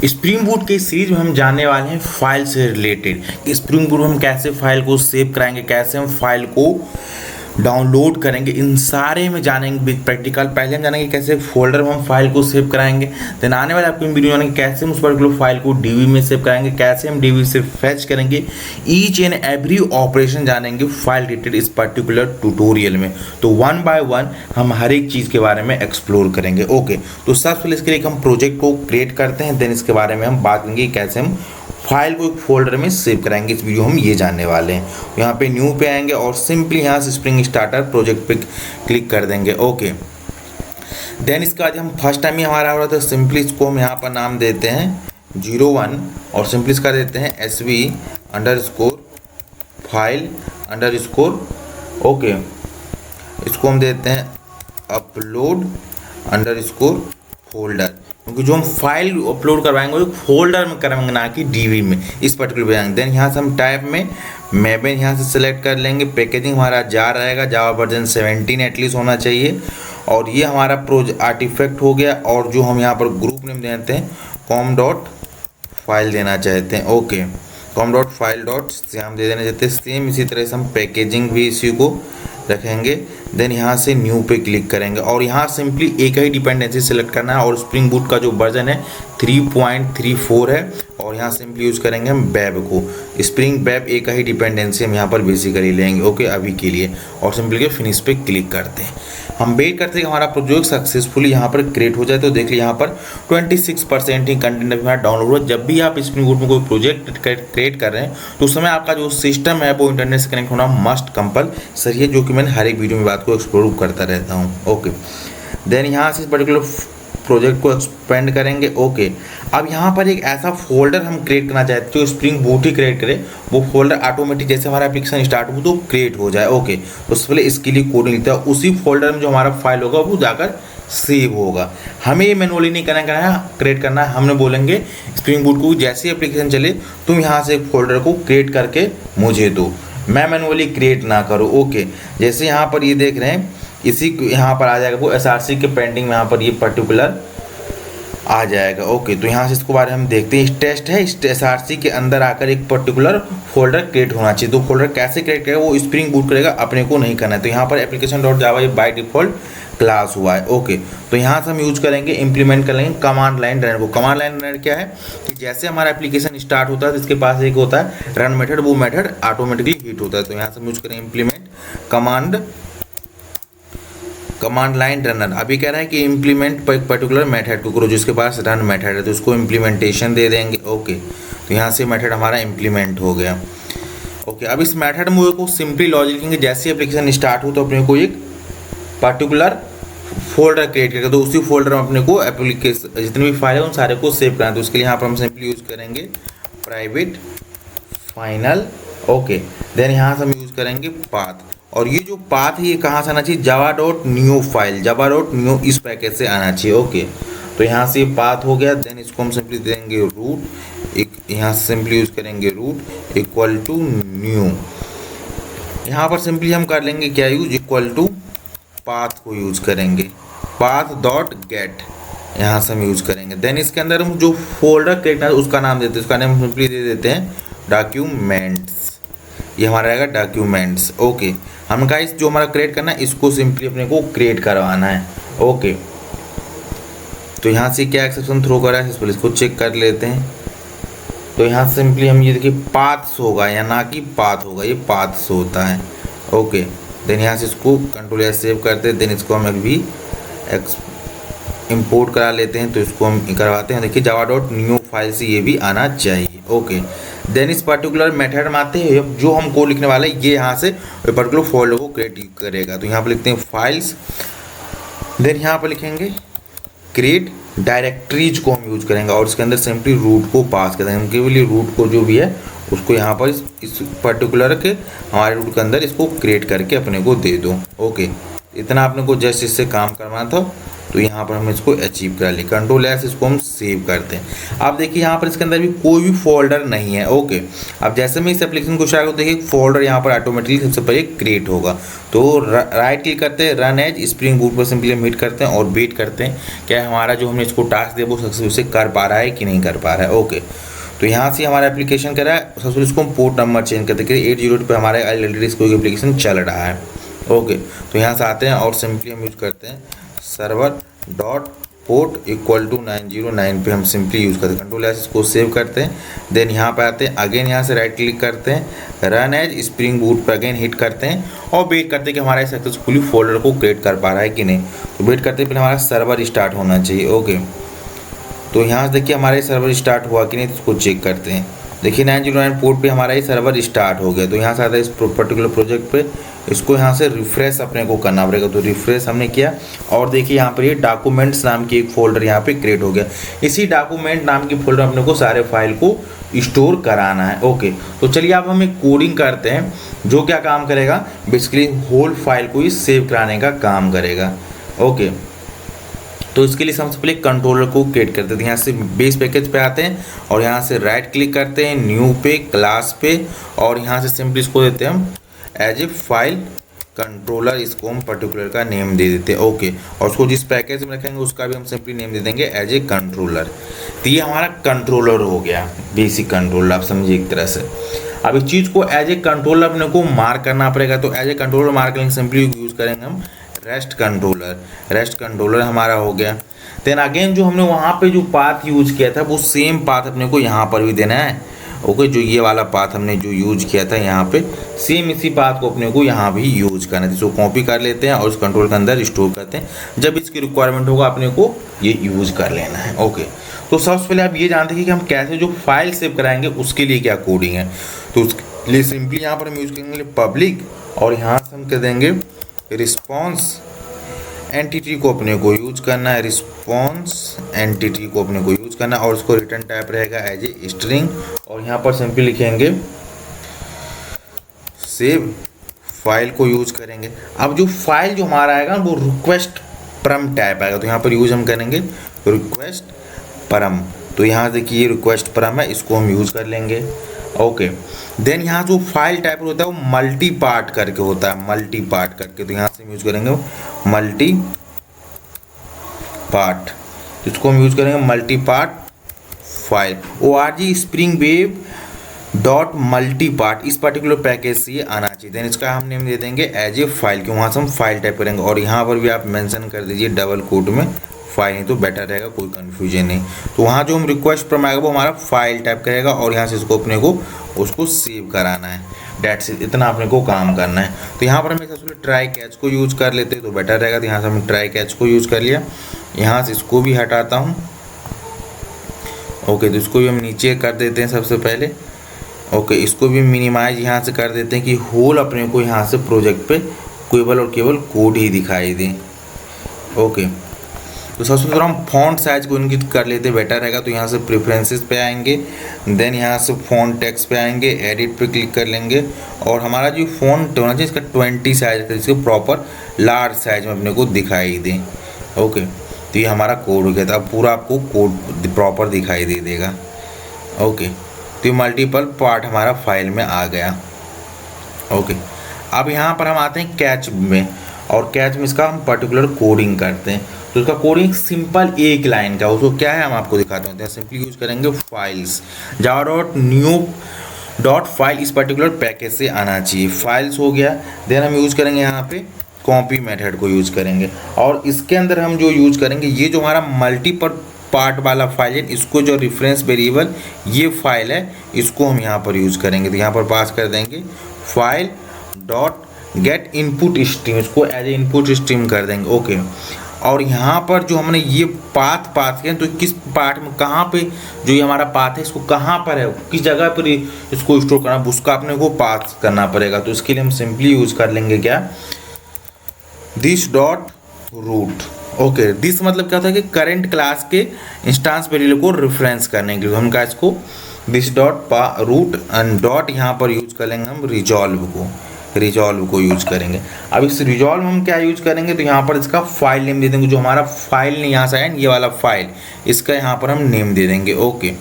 Spring boot के series में हम जानने वाले हैं फाइल से रिलेटेड कि स्प्रिंग बूट में हम कैसे फाइल को सेव कराएंगे, कैसे हम फाइल को डाउनलोड करेंगे, इन सारे में जानेंगे प्रैक्टिकल। पहले हम जानेंगे कैसे फोल्डर में हम फाइल को सेव कराएंगे, देन आने वाले आपको वीडियो जानेंगे कैसे हम उस पर्टिकुलर फाइल को डीबी में सेव कराएंगे, कैसे हम डीबी से फेच करेंगे। ईच एंड एवरी ऑपरेशन जानेंगे फाइल रिलेटेड इस पर्टिकुलर ट्यूटोरियल में। तो वन बाय वन हम हर एक चीज़ के बारे में एक्सप्लोर करेंगे। ओके, तो सबसे पहले इसके लिए हम प्रोजेक्ट को क्रिएट करते हैं, देन इसके बारे में हम बात करेंगे कैसे हम फाइल को एक फोल्डर में सेव कराएंगे। इस वीडियो हम ये जानने वाले हैं। यहाँ पे न्यू पे आएंगे और सिंपली यहाँ से स्प्रिंग स्टार्टर प्रोजेक्ट पे क्लिक कर देंगे। ओके, देन इसका आज हम फर्स्ट टाइम ही हमारा हो रहा था, सिंपली इसको हम यहाँ पर नाम देते हैं 01 और सिंपली इसका देते हैं SV_file_। ओके, इसको हम देते हैं upload_folder, क्योंकि जो हम फाइल अपलोड करवाएंगे वो फोल्डर में करवाएंगे ना कि डीबी में, इस पर्टिकुलर पे। देन यहाँ से हम टाइप में मैबेन यहाँ से सिलेक्ट कर लेंगे। पैकेजिंग हमारा जार रहेगा, जावा वर्जन 17 एटलीस्ट होना चाहिए। और ये हमारा प्रोजेक्ट आर्टिफैक्ट हो गया। और जो हम यहाँ पर ग्रुप नेम देते हैं com.file देना चाहते हैं। ओके, com.file.श्याम दे देना चाहते हैं। सेम इसी तरह से हम पैकेजिंग भी इसी को रखेंगे। देन यहाँ से न्यू पे क्लिक करेंगे और यहाँ सिंपली एक ही डिपेंडेंसी सेलेक्ट करना है और स्प्रिंग बूट का जो वर्जन है 3.34 है। और यहाँ सिंपली यूज़ करेंगे हम वेब को, स्प्रिंग वेब एक ही डिपेंडेंसी हम यहाँ पर बेसिकली लेंगे। ओके, अभी के लिए। और सिंपली के फिनिश पे क्लिक करते हैं। हम वेट करते हैं कि हमारा प्रोजेक्ट सक्सेसफुली यहाँ पर क्रिएट हो जाए। तो देखिए यहाँ पर 26% ही कंटेंट अभी हमारा डाउनलोड हो। जब भी आप स्प्रिंग बूट में कोई प्रोजेक्ट क्रिएट कर रहे हैं तो उस समय आपका जो सिस्टम है वो इंटरनेट से कनेक्ट होना मस्ट कंपलसरी है, जो कि मैंने हर एक वीडियो में बात को एक्सप्लोर करता रहता हूँ। ओके, देन यहाँ से इस पर्टिकुलर प्रोजेक्ट को एक्सपेंड करेंगे। ओके, अब यहाँ पर एक ऐसा फोल्डर हम क्रिएट करना चाहते हैं जो स्प्रिंग बूट ही क्रिएट करे, वो फोल्डर ऑटोमेटिक जैसे हमारा एप्लीकेशन स्टार्ट हो तो क्रिएट हो जाए। ओके, तो सबसे पहले इसके लिए कोडिंग लिखता है, उसी फोल्डर में जो हमारा फाइल होगा वो जाकर सेव होगा। हमें ये मैनुअली नहीं करना है, क्रिएट करना है। हमने बोलेंगे स्प्रिंग बूट को जैसे एप्लीकेशन चले तुम यहाँ से एक फोल्डर को क्रिएट करके मुझे दो, मैं मैनुअली क्रिएट ना करूँ। ओके, जैसे यहाँ पर ये देख रहे हैं इसी यहाँ पर आ जाएगा वो SRC के पेंडिंग में यहाँ पर ये पर्टिकुलर आ जाएगा। ओके, तो यहाँ से इसको बारे में हम देखते हैं। इस टेस्ट है, इस SRC के अंदर आकर एक पर्टिकुलर फोल्डर क्रिएट होना चाहिए। तो फोल्डर कैसे क्रिएट करेगा वो स्प्रिंग बूट करेगा, अपने को नहीं करना है। तो यहाँ पर application.java ये बाय डिफॉल्ट क्लास हुआ है। ओके, तो यहाँ से हम यूज करेंगे, इंप्लीमेंट कर लेंगे कमांड लाइन रनर को। कमांड लाइन रनर क्या है कि जैसे हमारा एप्लीकेशन स्टार्ट होता है तो इसके पास एक होता है रन मेथड, वो मेथड ऑटोमेटिकली हिट होता है। तो यहाँ से हम यूज करेंगे इंप्लीमेंट कमांड लाइन रनर। अभी कह रहा है कि इम्प्लीमेंट एक पर्टिकुलर मेथड को करो जिसके पास रन मेथड है, तो उसको इम्प्लीमेंटेशन दे देंगे। ओके, तो यहाँ से मेथड हमारा इम्प्लीमेंट हो गया। ओके, अब इस मेथड में को सिंपली लॉजिक लिखेंगे, जैसे एप्लीकेशन स्टार्ट हो तो अपने को एक पर्टिकुलर फोल्डर क्रिएट करेगा, तो उसी फोल्डर में अपने को एप्लीकेशन जितने भी फाइल है उन सारे को सेव करना है। तो उसके लिए यहाँ पर हम सिंपली यूज करेंगे प्राइवेट फाइनल। ओके, देन यहाँ से हम यूज करेंगे पाथ। और ये जो पाथ है ये कहाँ से आना चाहिए, java.neo फाइल, java.neo इस पैकेज से आना चाहिए। ओके, तो यहाँ से ये पाथ हो गया। देन इसको हम सिंपली देंगे रूट, एक यहाँ से सिंपली यूज करेंगे रूट इक्वल टू न्यू। यहाँ पर सिंपली हम कर लेंगे क्या यूज, इक्वल टू पाथ को यूज करेंगे, path.get यहाँ से हम यूज करेंगे। देन इसके अंदर हम जो फोल्डर क्रिएट है उसका नाम देते हैं, उसका नाम सिंपली दे देते हैं डॉक्यूमेंट्स। ये हमारा रहेगा डॉक्यूमेंट्स। ओके, हम गाइस जो हमारा क्रिएट करना है इसको सिंपली अपने को क्रिएट करवाना है। ओके, तो यहाँ से क्या एक्सेप्शन थ्रो कर रहा है इसको चेक कर लेते हैं। तो यहाँ सिंपली हम ये देखिए पाथ्स होगा या ना कि पाथ होगा, ये पाथ्स होता है। ओके, देन यहाँ से इसको कंट्रोल सेव करते हैं। देन इसको हम भी इंपोर्ट करा लेते हैं, तो इसको हम करवाते हैं। देखिए java.neo फाइल से ये भी आना चाहिए। ओके, देन इस पर्टिकुलर मेथड में आते हैं, जो हम कोड लिखने वाले हैं ये यहाँ से पर्टिकुलर फोल्डर को क्रिएट करेगा। तो यहाँ पर लिखते हैं फाइल्स, देन यहाँ पर लिखेंगे क्रिएट डायरेक्टरीज को हम यूज करेंगे और इसके अंदर सिंपली रूट को पास कर देंगे। केवल रूट को जो भी है उसको यहाँ पर इस पर्टिकुलर के हमारे रूट के अंदर इसको क्रिएट करके अपने को दे दो। ओके, इतना आपने को जस्ट इससे काम करना था, तो यहाँ पर हम इसको अचीव कर लिए। कंट्रोल एस, इसको हम सेव करते हैं। आप देखिए यहाँ पर इसके अंदर भी कोई भी फोल्डर नहीं है। ओके, अब जैसे मैं इस एप्लीकेशन को स्टार्ट करता हूँ, देखिए फोल्डर यहाँ पर ऑटोमेटिकली सबसे पहले क्रिएट होगा। तो राइट क्लिक करते हैं, रन एज स्प्रिंग बूट पर सिंपली हम हिट करते हैं और वेट करते हैं क्या हमारा जो हमने इसको टास्क दिया वो सक्सेसफुल से कर पा रहा है कि नहीं कर पा रहा है। ओके, तो यहाँ से हमारा एप्लीकेशन कर रहा है सक्सेसफुल। इसको हम पोर्ट नंबर चेंज करते हैं, 808 पे हमारे ऑलरेडी इसको एप्लीकेशन चल रहा है। ओके, तो यहाँ से आते हैं और सिंपली हम यूज करते हैं server dot port equal to 909 पे हम सिंपली यूज़ करते हैं। कंट्रोल एस, इसको सेव करते हैं। देन यहाँ पे आते हैं, अगेन यहाँ से राइट क्लिक करते हैं, रन एज स्प्रिंग बूट पे अगेन हिट करते हैं और वेट करते हैं कि हमारा सक्सेसफुली फोल्डर को क्रिएट कर पा रहा है कि नहीं। तो वेट करते हैं, फिर हमारा सर्वर स्टार्ट होना चाहिए। ओके, तो यहाँ से देखिए हमारा सर्वर स्टार्ट हुआ कि नहीं, तो इसको चेक करते हैं। देखिए 909 पोर्ट पे हमारा ये सर्वर स्टार्ट हो गया। तो यहाँ से आता है इस पर्टिकुलर प्रोजेक्ट पे, इसको यहाँ से रिफ्रेश अपने को करना पड़ेगा। तो रिफ्रेश हमने किया और देखिए यहाँ पर ये डॉक्यूमेंट्स नाम की एक फोल्डर यहाँ पे क्रिएट हो गया। इसी डॉक्यूमेंट नाम की फोल्डर अपने को सारे फाइल को स्टोर कराना है। ओके, तो चलिए अब हम एक कोडिंग करते हैं जो क्या काम करेगा, बेसिकली होल फाइल को ही सेव कराने का काम करेगा। ओके, तो इसके लिए सबसे पहले कंट्रोलर को क्रिएट करते हैं। यहाँ से बेस पैकेज पे आते हैं और यहाँ से राइट क्लिक करते हैं, न्यू पे, क्लास पे, और यहाँ से सिंपली इसको देते हैं हम एज ए फाइल कंट्रोलर, इसको हम पर्टिकुलर का नेम दे देते हैं। ओके, और उसको जिस पैकेज में रखेंगे उसका भी हम सिंपली नेम दे देंगे एज ए कंट्रोलर। तो ये हमारा कंट्रोलर हो गया, बेसिक कंट्रोलर, आप समझिए एक तरह से। अब इस चीज़ को एज ए कंट्रोलर अपने को मार्क करना पड़ेगा। तो एज ए कंट्रोलर मार्क करेंगे, सिंपली यूज़ करेंगे हम रेस्ट कंट्रोलर। रेस्ट कंट्रोलर हमारा हो गया। देन अगेन जो हमने वहाँ पे जो पाथ यूज किया था वो सेम पाथ अपने को यहाँ पर भी देना है। ओके, जो ये वाला पाथ हमने जो यूज किया था यहाँ पे, सेम इसी पाथ को अपने को यहाँ भी यूज करना है। इसको कॉपी कर लेते हैं और उस कंट्रोल के अंदर स्टोर करते हैं। जब इसकी रिक्वायरमेंट होगा अपने को ये यूज कर लेना है। ओके, तो सबसे पहले आप ये जानते हैं कि हम कैसे जो फाइल सेव कराएंगे उसके लिए क्या कोडिंग है। तो उसके लिए सिंपली यहाँ पर हम यूज करेंगे पब्लिक, और यहाँ से हम कह देंगे रिस्पॉन्स एंटिटी को अपने को यूज करना है। रिस्पॉन्स एंटिटी को अपने को यूज करना है और उसको रिटर्न टाइप रहेगा एज ए स्ट्रिंग, और यहाँ पर सिंपली लिखेंगे सेव फाइल को यूज करेंगे। अब जो फाइल जो हमारा आएगा वो रिक्वेस्ट परम टाइप आएगा। तो यहाँ पर यूज हम करेंगे रिक्वेस्ट परम। तो यहाँ देखिए रिक्वेस्ट परम है, इसको हम यूज कर लेंगे। ओके, देन यहाँ जो फाइल टाइप होता है वो मल्टी पार्ट करके होता है, मल्टी पार्ट करके। तो यहाँ से हम यूज करेंगे मल्टी पार्ट, इसको हम यूज करेंगे multi part file. org spring wave dot multi part, इस पर्टिकुलर पैकेज से ये आना चाहिए। देन इसका हम नेम दे देंगे एज ए फाइल, क्यों वहाँ से हम फाइल टाइप करेंगे। और यहाँ पर भी आप मेंशन कर दीजिए डबल कोट में फाइल, नहीं तो बेटर रहेगा, कोई कन्फ्यूजन नहीं। तो वहाँ जो हम रिक्वेस्ट पर आएगा वो हमारा फाइल टाइप करेगा और यहाँ से इसको अपने को उसको सेव कराना है। डेट्स इतना अपने को काम करना है। तो यहाँ पर हम सबसे ट्राई कैच को यूज़ कर लेते तो बेटर रहेगा। तो यहाँ से हम ट्राई कैच को यूज़ कर लिया। यहाँ से इसको भी हटाता हूँ। ओके, तो इसको भी हम नीचे कर देते हैं सबसे पहले। ओके, इसको भी मिनिमाइज यहाँ से कर देते हैं कि होल अपने को यहाँ से प्रोजेक्ट पे केवल और केवल कोड ही दिखाई दे। ओके, तो सबसे पहले हम फॉन्ट साइज को इंगित कर लेते बेटर रहेगा। तो यहाँ से प्रेफरेंसेस पे आएंगे, देन यहाँ से फॉन्ट टेक्स्ट पे आएंगे, एडिट पे क्लिक कर लेंगे और हमारा जो फॉन्ट होना चाहिए इसका 20 साइज है, जिसको प्रॉपर लार्ज साइज में अपने को दिखाई दे। ओके, तो ये हमारा कोड हो गया था। अब पूरा आपको कोड प्रॉपर दिखाई दे देगा। ओके, तो ये मल्टीपल पार्ट हमारा फाइल में आ गया। ओके, अब यहाँ पर हम आते हैं कैच में, और कैच में इसका हम पर्टिकुलर कोडिंग करते हैं। तो इसका कोडिंग सिंपल एक लाइन का, उसको क्या है हम आपको दिखाते हैं। सिंपली यूज करेंगे files, Java dot new dot file, इस पर्टिकुलर पैकेज से आना चाहिए। फाइल्स हो गया। देन हम यूज करेंगे यहाँ पे कॉपी मेथड को यूज करेंगे, और इसके अंदर हम जो यूज करेंगे ये जो हमारा मल्टीपल पार्ट वाला फाइल है, इसको जो रेफरेंस वेरिएबल ये फाइल है इसको हम यहाँ पर यूज करेंगे। तो यहाँ पर पास कर देंगे file dot gate input stream, इसको एज ए इनपुट स्ट्रीम कर देंगे। ओके, और यहाँ पर जो हमने ये पाथ किया, तो किस पार्ट में कहाँ पे जो ये हमारा पाथ है इसको कहाँ पर है, किस जगह पर इसको स्टोर करना, उसका अपने को पाथ करना पड़ेगा। तो इसके लिए हम सिंपली यूज कर लेंगे क्या, this dot root. Okay, this मतलब क्या होता है कि करंट क्लास के इंस्टांस वेरिएबल को रेफरेंस करने के लिए हम क्या इसको this dot root and dot यहाँ पर यूज कर लेंगे हम रिजॉल्व को। रिजॉल्व को यूज करेंगे। अब इस रिजॉल्व हम क्या यूज करेंगे, तो यहाँ पर इसका फाइल नेम दे देंगे, जो हमारा फाइल ने यहाँ से आया ये वाला फाइल, इसका यहाँ पर हम नेम दे देंगे। ओके,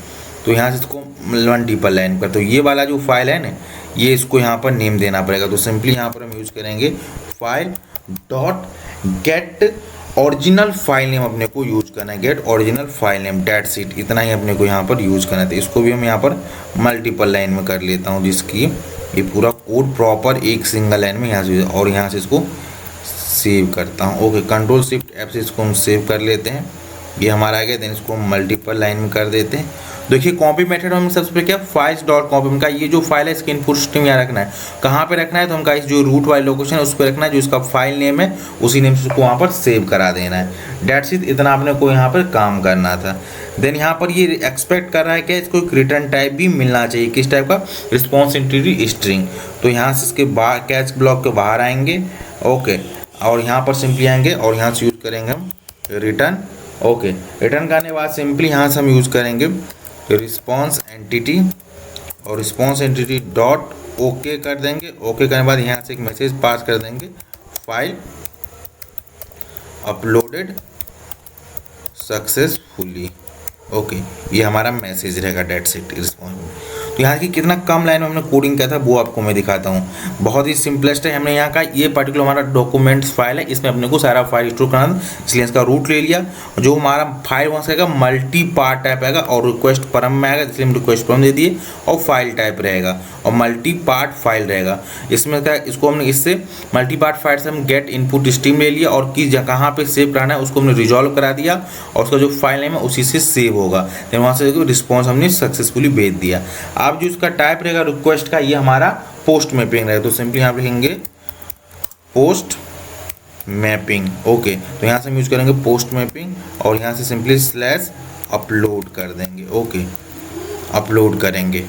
तो यहाँ से इसको मल्टीपल लाइन पर, तो ये वाला जो फाइल है ना, ये इसको यहाँ पर नेम देना पड़ेगा। तो सिंपली यहाँ पर हम यूज करेंगे file dot get original file name, अपने को यूज करना है गेट ओरिजिनल फाइल नेम, डेट सीट, इतना ही अपने को यहाँ पर यूज करना है। इसको भी हम यहाँ पर मल्टीपल लाइन में कर लेता हूँ, जिसकी ये पूरा कोड प्रॉपर एक सिंगल लाइन में यहाँ से, और यहाँ से इसको सेव करता हूँ। ओके, कंट्रोल शिफ्ट एफ से इसको हम सेव कर लेते हैं, ये हमारा आ गया। देन इसको हम मल्टीपल लाइन में कर देते हैं। देखिए कॉपी मेथड में सबसे पहले क्या फाइल्स डॉट कॉपी का ये जो फाइल है इसके इनपुट स्ट्रीम यहाँ रखना है। कहाँ पे रखना है, तो हमका इस जो रूट वाली लोकेशन है उस पर रखना है, जो इसका फाइल नेम है उसी नेम से उसको वहाँ पर सेव करा देना है। डेट्स इट, इतना आपने को यहाँ पर काम करना था। देन यहाँ पर ये एक्सपेक्ट कर रहा है कि इसको एक रिटर्न टाइप भी मिलना चाहिए, किस टाइप का, रिस्पॉन्स इंटीजर स्ट्रिंग। तो यहाँ से इसके बाहर कैच ब्लॉक के बाहर आएंगे। ओके, और यहाँ पर सिंपली आएंगे और यहाँ से यूज करेंगे हम रिटर्न। ओके, रिटर्न करने के बाद सिंपली यहाँ से हम यूज करेंगे रिस्पॉन्स एंटिटी, और रिस्पॉन्स एंटिटी डॉट ओके कर देंगे। ओके करने के बाद यहाँ से एक मैसेज पास कर देंगे, फाइल अपलोडेड सक्सेसफुली। ओके, ये हमारा मैसेज रहेगा, डेट्स इट रिस्पॉन्स। तो यहाँ की कितना कम लाइन में हमने कोडिंग किया था वो आपको मैं दिखाता हूँ। बहुत ही सिंपलेस्ट है। हमने यहाँ का ये पर्टिकुलर हमारा डॉक्यूमेंट्स फाइल है, इसमें अपने को सारा फाइल स्टोर करना था, इसलिए इसका रूट ले लिया। जो हमारा फाइल वहाँ से आएगा मल्टी पार्ट टाइप आएगा, और रिक्वेस्ट परम में आएगा, इसलिए हम रिक्वेस्ट परम दे दिए, और फाइल टाइप रहेगा और मल्टी पार्ट फाइल रहेगा। इसमें क्या, इसको हमने इससे मल्टी पार्ट फाइल से हम गेट इनपुट स्ट्रीम ले लिया, और किस जगह कहाँ पे सेव कराना है उसको हमने रिजॉल्व करा दिया, और उसका जो फाइल नेम है उसी से सेव होगा। देन वहाँ से रिस्पॉन्स हमने सक्सेसफुली भेज दिया। अब जो इसका टाइप रहेगा रिक्वेस्ट का, ये हमारा पोस्ट मैपिंग रहेगा। तो सिंपली यहाँ पे लिखेंगे पोस्ट मैपिंग। ओके, तो यहाँ से हम यूज करेंगे पोस्ट मैपिंग, और यहाँ से सिंपली स्लैश अपलोड कर देंगे। ओके, अपलोड करेंगे।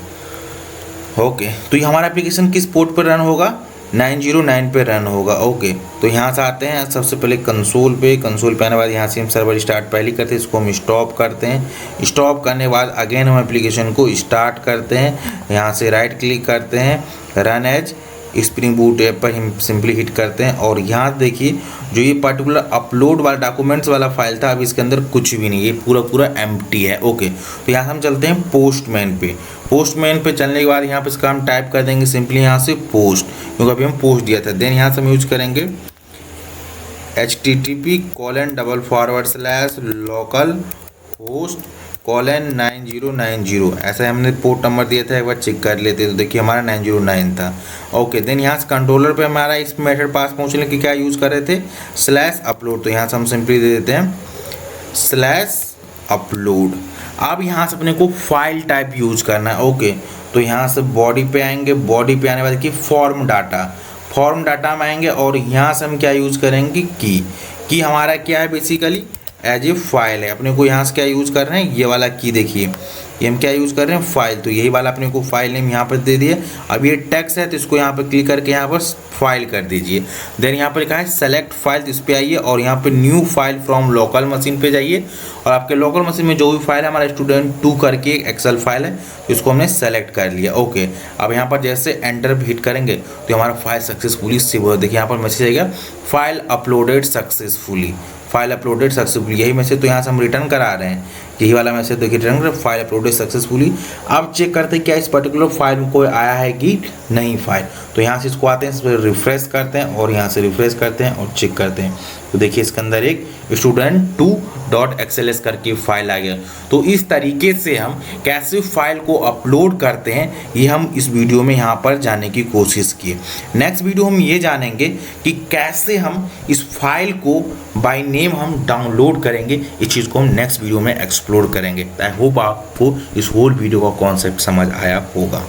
ओके, तो ये हमारा एप्लीकेशन किस पोर्ट पर रन होगा, 909 पे रन होगा। ओके, तो यहाँ से आते हैं सबसे पहले कंसोल पे आने के बाद यहाँ से हम सर्वर स्टार्ट पहले करते हैं, इसको हम स्टॉप करते हैं। स्टॉप करने के बाद अगेन हम एप्लीकेशन को स्टार्ट करते हैं, यहाँ से राइट क्लिक करते हैं, run as Spring Boot app पर हम सिंपली हिट करते हैं। और यहाँ देखिए जो ये पर्टिकुलर अपलोड वाला डॉक्यूमेंट्स वाला फाइल था, अब इसके अंदर कुछ भी नहीं, ये पूरा एम्प्टी है। ओके, तो यहाँ हम चलते हैं पोस्टमैन पे। पोस्टमैन पे चलने के बाद यहाँ पे इसका हम टाइप कर देंगे सिंपली यहाँ से पोस्ट, क्योंकि अभी हम पोस्ट दिया था। देन यहाँ से हम यूज करेंगे http://localhost:9090, ऐसा हमने पोर्ट नंबर दिया था, एक बार चेक कर लेते, तो देखिए हमारा 909 था। ओके, देन यहाँ से कंट्रोलर पे हमारा इस मेथड पास पहुँचने की क्या यूज़ कर रहे थे, स्लैश अपलोड। तो यहाँ से हम सिंपली दे देते हैं स्लैश अपलोड। अब यहाँ से अपने को फाइल टाइप यूज़ करना है। ओके, तो यहाँ से बॉडी पे आएंगे, बॉडी पे आने के बाद कि फॉर्म डाटा में आएंगे, और यहाँ से हम क्या यूज़ करेंगे, की हमारा क्या है बेसिकली एज ए फाइल है। अपने को यहाँ से क्या यूज़ कर रहे हैं, ये वाला की देखिए, ये हम क्या यूज़ कर रहे हैं, फाइल। तो यही वाला अपने को फाइल नेम यहाँ पर दे दिए। अब ये टेक्स्ट है तो इसको यहाँ पर क्लिक करके यहाँ पर फाइल कर दीजिए। देन यहाँ पर लिखा है सेलेक्ट फाइल, तो इस पर आइए और यहाँ पे new file from local machine पे जाइए, और आपके लोकल मशीन में जो भी फाइल है, हमारा स्टूडेंट 2 करके एक एक्सेल फाइल है, इसको हमने सेलेक्ट कर लिया। ओके, अब यहाँ पर जैसे एंटर हिट करेंगे तो हमारा फाइल सक्सेसफुली सेव हो। देखिए यहाँ पर मैसेज आएगा फाइल अपलोडेड सक्सेसफुली, यही मैसेज तो यहाँ से हम रिटर्न करा रहे हैं, यही वाला मैसेज देखिए रिटर्न कर फाइल अपलोडेड सक्सेसफुली। अब चेक करते हैं क्या इस पर्टिकुलर फाइल में कोई आया है कि नहीं फाइल। तो यहाँ से इसको आते हैं, इस पर रिफ्रेश करते हैं, और यहाँ से रिफ्रेश करते हैं और चेक करते हैं, तो देखिए इसके अंदर एक student2.xls करके फाइल आ गया। तो इस तरीके से हम कैसे फाइल को अपलोड करते हैं, ये हम इस वीडियो में यहाँ पर जानने की कोशिश किए। नेक्स्ट वीडियो हम ये जानेंगे कि कैसे हम इस फाइल को बाय नेम हम डाउनलोड करेंगे। इस चीज़ को हम नेक्स्ट वीडियो में एक्सप्लोर करेंगे। आई होप आपको इस होल वीडियो का कॉन्सेप्ट समझ आया होगा।